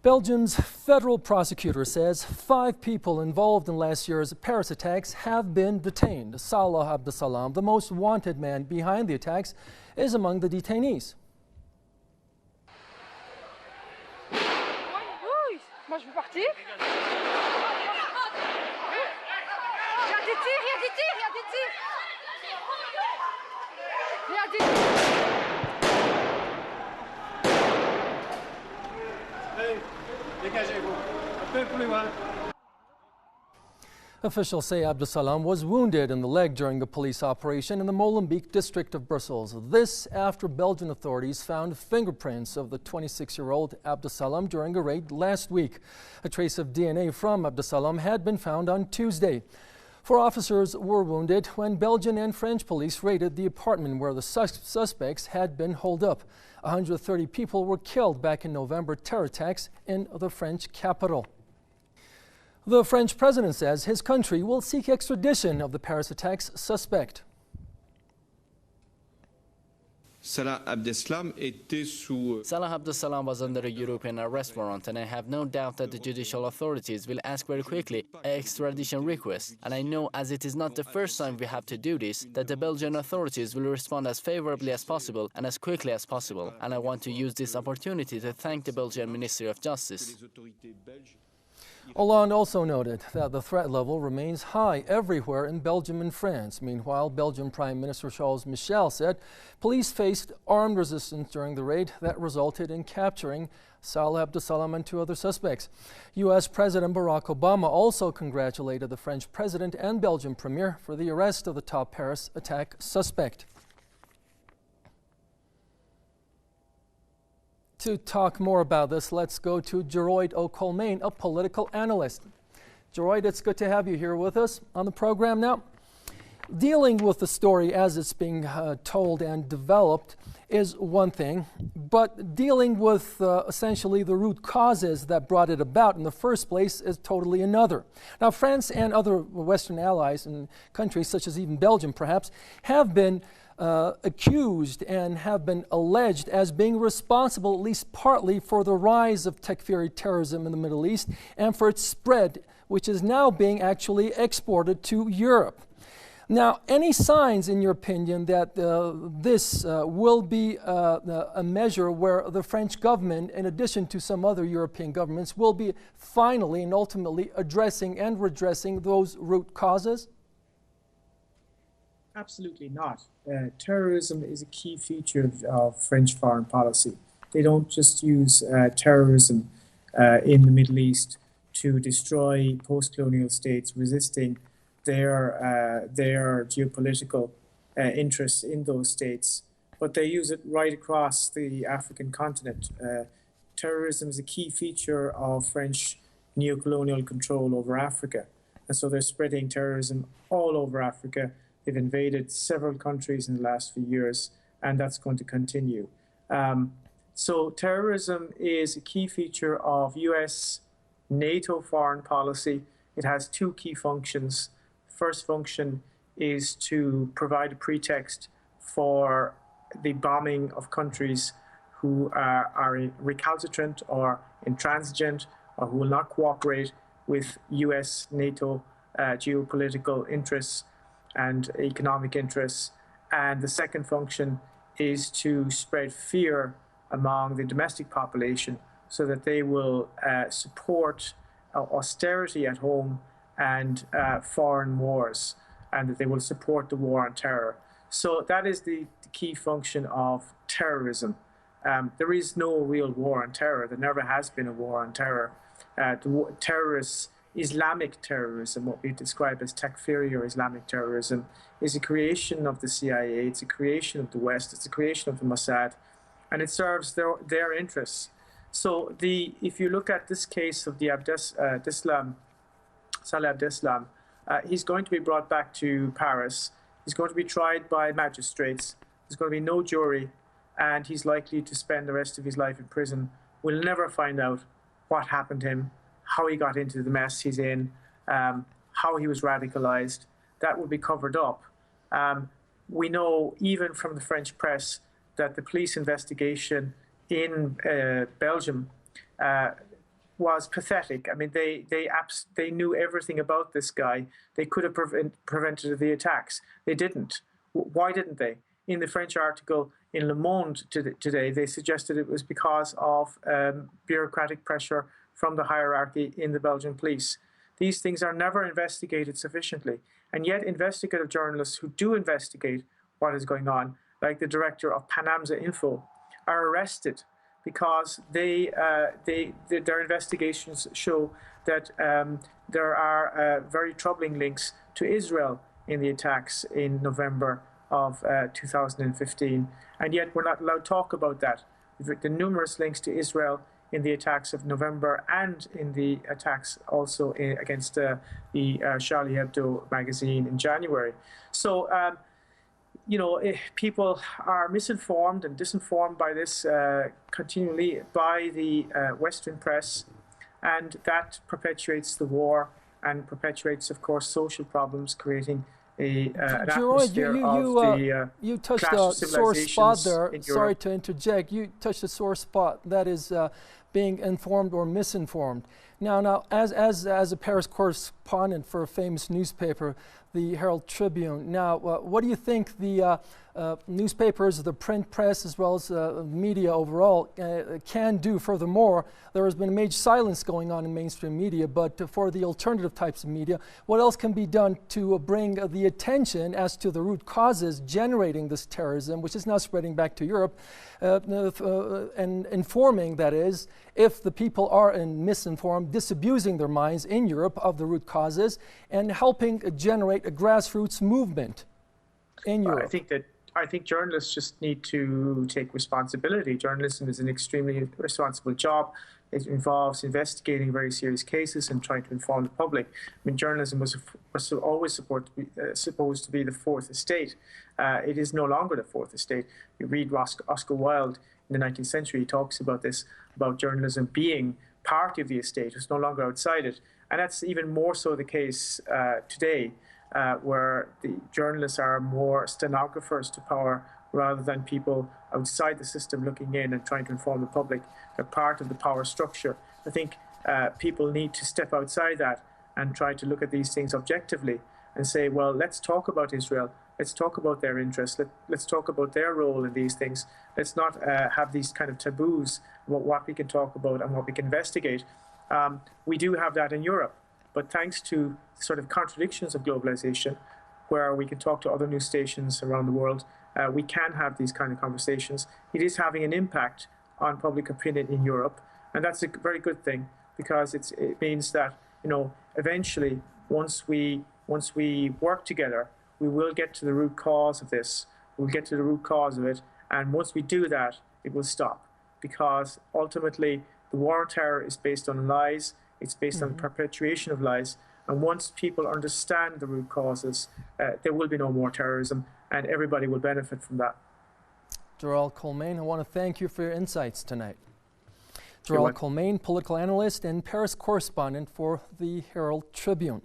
Belgium's federal prosecutor says 5 people involved in last year's Paris attacks have been detained. Salah Abdeslam, the most wanted man behind the attacks, is among the detainees. Officials say Abdeslam was wounded in the leg during the police operation in the Molenbeek district of Brussels. This after Belgian authorities found fingerprints of the 26-year-old Abdeslam during a raid last week. A trace of DNA from Abdeslam had been found on Tuesday. 4 officers were wounded when Belgian and French police raided the apartment where the suspects had been holed up. 130 people were killed back in November terror attacks in the French capital. The French president says his country will seek extradition of the Paris attacks suspect. Salah Abdeslam was under a European arrest warrant, and I have no doubt that the judicial authorities will ask very quickly an extradition request. And I know, as it is not the first time we have to do this, that the Belgian authorities will respond as favorably as possible and as quickly as possible. And I want to use this opportunity to thank the Belgian Ministry of Justice. Hollande also noted that the threat level remains high everywhere in Belgium and France. Meanwhile, Belgian Prime Minister Charles Michel said police faced armed resistance during the raid that resulted in capturing Salah Abdeslam and 2 other suspects. U.S. President Barack Obama also congratulated the French president and Belgian premier for the arrest of the top Paris attack suspect. To talk more about this, let's go to Geroid O'Colmain, a political analyst. Geroid, it's good to have you here with us on the program now. Dealing with the story as it's being told and developed is one thing, but dealing with essentially the root causes that brought it about in the first place is totally another. Now, France and other Western allies and countries, such as even Belgium perhaps, have been accused and have been alleged as being responsible, at least partly, for the rise of Takfiri terrorism in the Middle East and for its spread, which is now being actually exported to Europe. Now, any signs, in your opinion, that this will be a measure where the French government, in addition to some other European governments, will be finally and ultimately addressing and redressing those root causes? Absolutely not. Terrorism is a key feature of French foreign policy. They don't just use terrorism in the Middle East to destroy post-colonial states resisting their geopolitical interests in those states, but they use it right across the African continent. Terrorism is a key feature of French neocolonial control over Africa, and so they're spreading terrorism all over Africa. They've invaded several countries in the last few years, and that's going to continue. So terrorism is a key feature of US, NATO foreign policy. It has 2 key functions. First function is to provide a pretext for the bombing of countries who are recalcitrant or intransigent or who will not cooperate with US, NATO geopolitical interests and economic interests. And the second function is to spread fear among the domestic population so that they will support austerity at home and foreign wars, and that they will support the war on terror. So that is the key function of terrorism. There is no real war on terror. There never has been a war on terror. Terrorists, Islamic terrorism, what we describe as Takfiri or Islamic terrorism, is a creation of the CIA, it's a creation of the West, it's a creation of the Mossad, and it serves their interests. So if you look at this case of the Salah Abdeslam, he's going to be brought back to Paris. He's going to be tried by magistrates. There's going to be no jury, and he's likely to spend the rest of his life in prison. We'll never find out what happened to him, how he got into the mess he's in, how he was radicalized. That will be covered up. We know, even from the French press, that the police investigation in Belgium was pathetic. I mean, they knew everything about this guy. They could have prevented the attacks. They didn't. Why didn't they? In the French article in Le Monde today, they suggested it was because of bureaucratic pressure from the hierarchy in the Belgian police. These things are never investigated sufficiently. And yet investigative journalists who do investigate what is going on, like the director of Panamza Info, are arrested because their investigations show that there are very troubling links to Israel in the attacks in November of 2015. And yet we're not allowed to talk about that. The numerous links to Israel in the attacks of November and in the attacks also against the Charlie Hebdo magazine in January. So, people are misinformed and disinformed by this continually by the Western press, and that perpetuates the war and perpetuates, of course, social problems, creating an atmosphere you touched a sore spot there. Sorry to interject. You touched a sore spot, that is being informed or misinformed. Now, as a Paris correspondent for a famous newspaper, the Herald Tribune. Now, what do you think the newspapers, the print press, as well as media overall, can do? Furthermore, there has been a major silence going on in mainstream media, but for the alternative types of media, what else can be done to bring the attention as to the root causes generating this terrorism, which is now spreading back to Europe, and informing, that is, if the people are misinformed, disabusing their minds in Europe of the root causes, and helping generate a grassroots movement in Europe? I think journalists just need to take responsibility. Journalism is an extremely responsible job. It involves investigating very serious cases and trying to inform the public. I mean, journalism was always supposed to be the fourth estate. It is no longer the fourth estate. You read Oscar Wilde in the 19th century, he talks about this, about journalism being part of the estate. It's no longer outside it. And that's even more so the case today, where the journalists are more stenographers to power rather than people outside the system looking in and trying to inform the public. They're part of the power structure. I think people need to step outside that and try to look at these things objectively and say, well, let's talk about Israel. Let's talk about their interests. Let's talk about their role in these things. Let's not have these kind of taboos about what we can talk about and what we can investigate. We do have that in Europe. But thanks to sort of contradictions of globalization, where we can talk to other news stations around the world, we can have these kind of conversations. It is having an impact on public opinion in Europe, and that's a very good thing, because it means that, eventually, once we work together, we will get to the root cause of this. We'll get to the root cause of it, and once we do that, it will stop, because ultimately the war on terror is based on lies. It's based on the perpetuation of lies. And once people understand the root causes, there will be no more terrorism, and everybody will benefit from that. Gerald Colmain, I want to thank you for your insights tonight. Gerald Colmain, political analyst and Paris correspondent for the Herald Tribune.